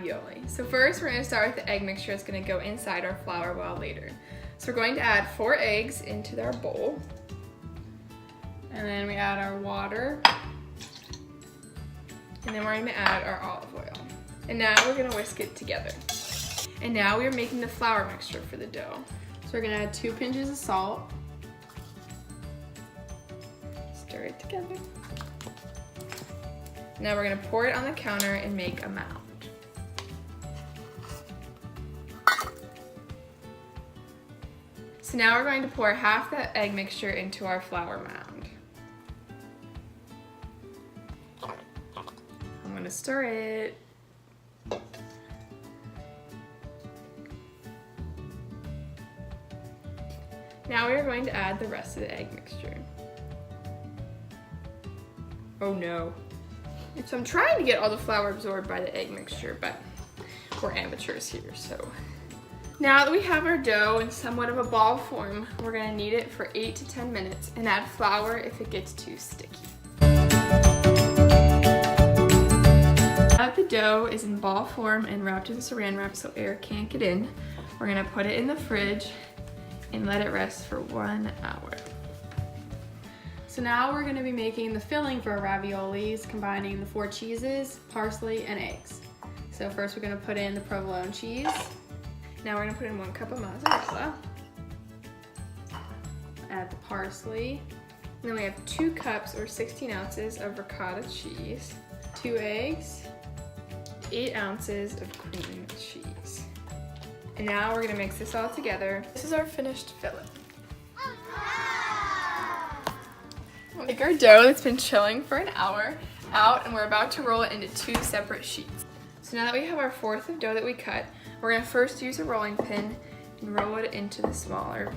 ravioli. So first we're gonna start with the egg mixture that's gonna go inside our flour well later. So we're going to add 4 eggs into our bowl. And then we add our water. And then we're gonna add our olive oil. And now we're gonna whisk it together. And now we're making the flour mixture for the dough. So we're gonna add 2 pinches of salt. Stir it together. Now we're gonna pour it on the counter and make a mound. So now we're going to pour half the egg mixture into our flour mound. I'm gonna stir it. Now we are going to add the rest of the egg mixture. Oh no. So I'm trying to get all the flour absorbed by the egg mixture, but we're amateurs here, so. Now that we have our dough in somewhat of a ball form, we're gonna knead it for 8 to 10 minutes and add flour if it gets too sticky. Now that the dough is in ball form and wrapped in saran wrap so air can't get in, we're gonna put it in the fridge and let it rest for 1 hour. So now we're gonna be making the filling for our raviolis, combining the 4 cheeses, parsley, and eggs. So first we're gonna put in the provolone cheese. Now we're gonna put in 1 cup of mozzarella. Add the parsley, And then we have 2 cups or 16 ounces of ricotta cheese, 2 eggs, 8 ounces of cream cheese. And now we're gonna mix this all together. This is our finished filling. We'll take our dough that's been chilling for an hour out, and we're about to roll it into 2 separate sheets. So now that we have our 1/4 of dough that we cut, we're gonna first use a rolling pin and roll it into the smaller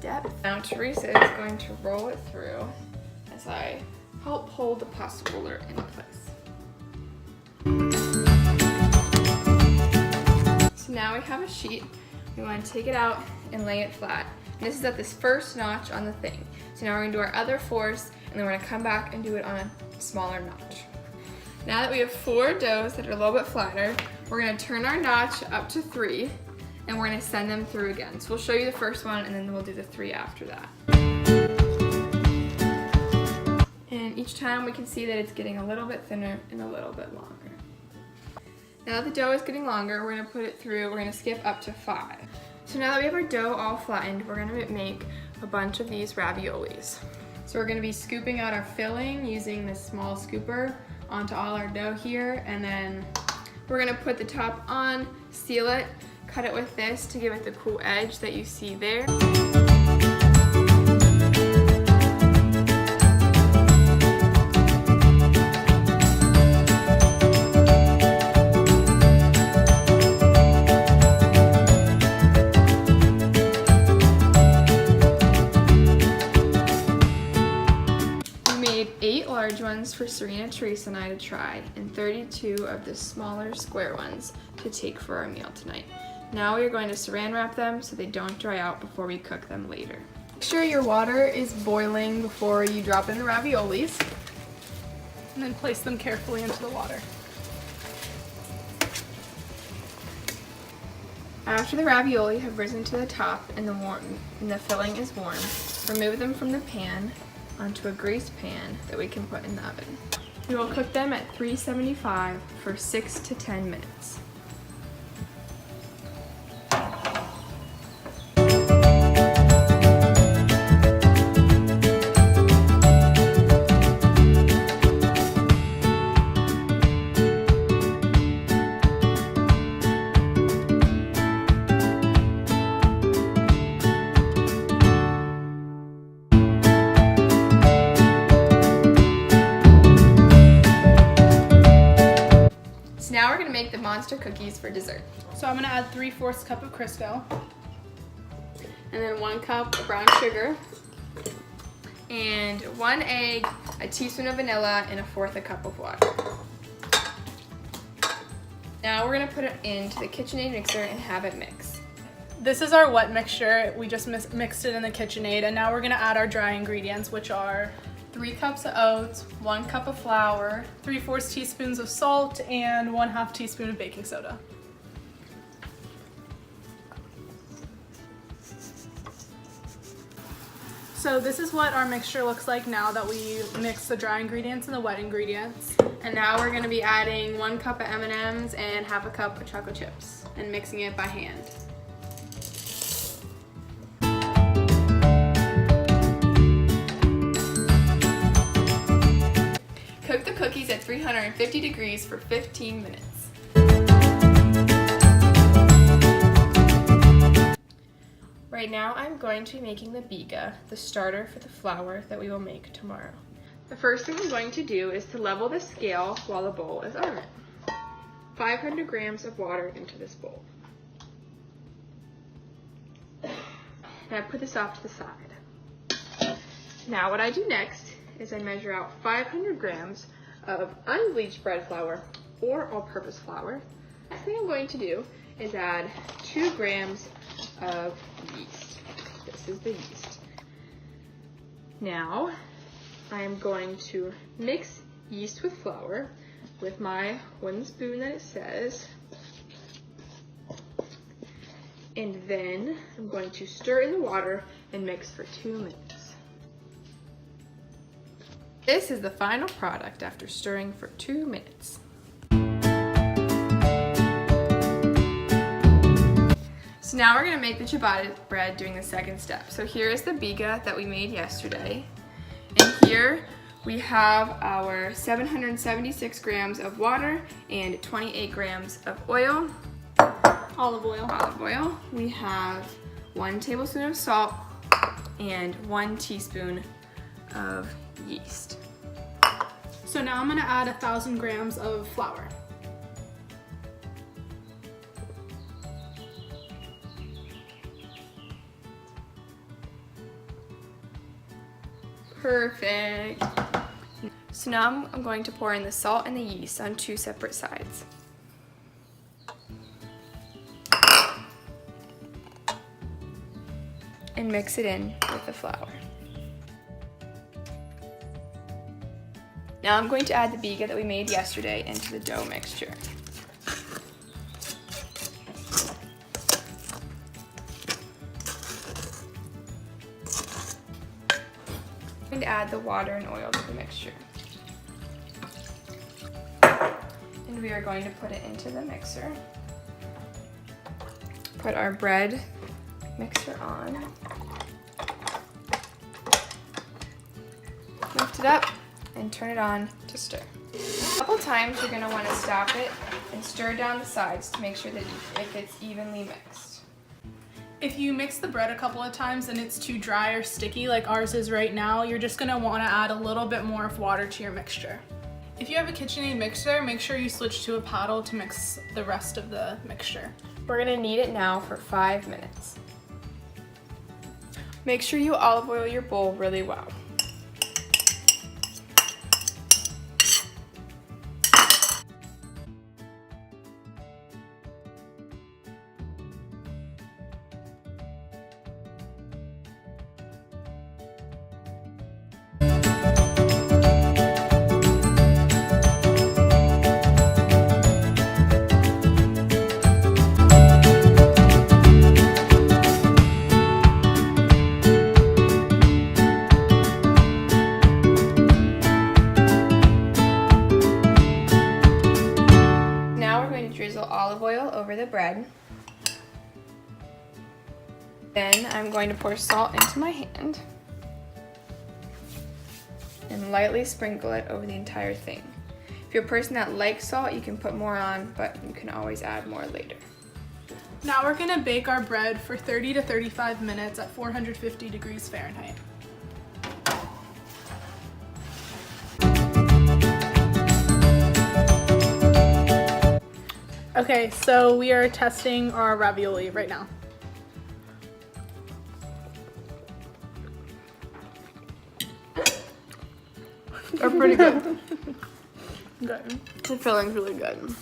depth. Now Teresa is going to roll it through as I help hold the pasta roller in place. So now we have a sheet. We want to take it out and lay it flat. And this is at this first notch on the thing. So now we're gonna do our other 4ths, and then we're gonna come back and do it on a smaller notch. Now that we have 4 doughs that are a little bit flatter, we're gonna turn our notch up to 3, and we're gonna send them through again. So we'll show you the first one, and then we'll do the 3 after that. And each time we can see that it's getting a little bit thinner and a little bit longer. Now that the dough is getting longer, we're gonna skip up to 5. So now that we have our dough all flattened, we're gonna make a bunch of these raviolis. So we're gonna be scooping out our filling using this small scooper onto all our dough here, and then we're gonna put the top on, seal it, cut it with this to give it the cool edge that you see there. Ones for Serena, Teresa, and I to try, and 32 of the smaller square ones to take for our meal tonight. Now we are going to saran wrap them so they don't dry out before we cook them later. Make sure your water is boiling before you drop in the raviolis. and then place them carefully into the water. After the ravioli have risen to the top and the filling is warm, remove them from the pan onto a greased pan that we can put in the oven. We will cook them at 375 for 6 to 10 minutes. Now we're gonna make the monster cookies for dessert. So I'm gonna add 3/4 cup of Crisco. And then 1 cup of brown sugar. And 1 egg, a teaspoon of vanilla, and 1/4 a cup of water. Now we're gonna put it into the KitchenAid mixer and have it mix. This is our wet mixture. We just mixed it in the KitchenAid, and now we're gonna add our dry ingredients, which are 3 cups of oats, 1 cup of flour, 3/4 teaspoons of salt, and 1/2 teaspoon of baking soda. So this is what our mixture looks like now that we mix the dry ingredients and the wet ingredients. And now we're gonna be adding 1 cup of M&Ms and 1/2 cup of chocolate chips and mixing it by hand. Cook the cookies at 350 degrees for 15 minutes. Right now I'm going to be making the biga, the starter for the flour that we will make tomorrow. The first thing I'm going to do is to level the scale while the bowl is on it. 500 grams of water into this bowl. And I put this off to the side. Now what I do next is I measure out 500 grams of unbleached bread flour or all-purpose flour. Next thing I'm going to do is add 2 grams of yeast. This is the yeast. Now I am going to mix yeast with flour with my wooden spoon that it says, and then I'm going to stir in the water and mix for 2 minutes. This is the final product after stirring for 2 minutes. So now we're gonna make the ciabatta bread doing the second step. So here is the biga that we made yesterday. And here we have our 776 grams of water and 28 grams of oil. Olive oil. Olive oil. We have 1 tablespoon of salt and 1 teaspoon of yeast. So now I'm gonna add 1,000 grams of flour. Perfect. So now I'm going to pour in the salt and the yeast on 2 separate sides. And mix it in with the flour. Now I'm going to add the biga that we made yesterday into the dough mixture. I'm going to add the water and oil to the mixture. And we are going to put it into the mixer. Put our bread mixer on. Lift it up and turn it on to stir. A couple times you're going to want to stop it and stir down the sides to make sure that it gets evenly mixed. If you mix the bread a couple of times and it's too dry or sticky like ours is right now, you're just gonna wanna add a little bit more of water to your mixture. If you have a KitchenAid mixer, make sure you switch to a paddle to mix the rest of the mixture. We're gonna knead it now for 5 minutes. Make sure you olive oil your bowl really well. Olive oil over the bread. Then I'm going to pour salt into my hand and lightly sprinkle it over the entire thing. If you're a person that likes salt, you can put more on, but you can always add more later. Now we're gonna bake our bread for 30 to 35 minutes at 450 degrees Fahrenheit. Okay, so we are testing our ravioli right now. They're pretty good. Good. The filling's really good.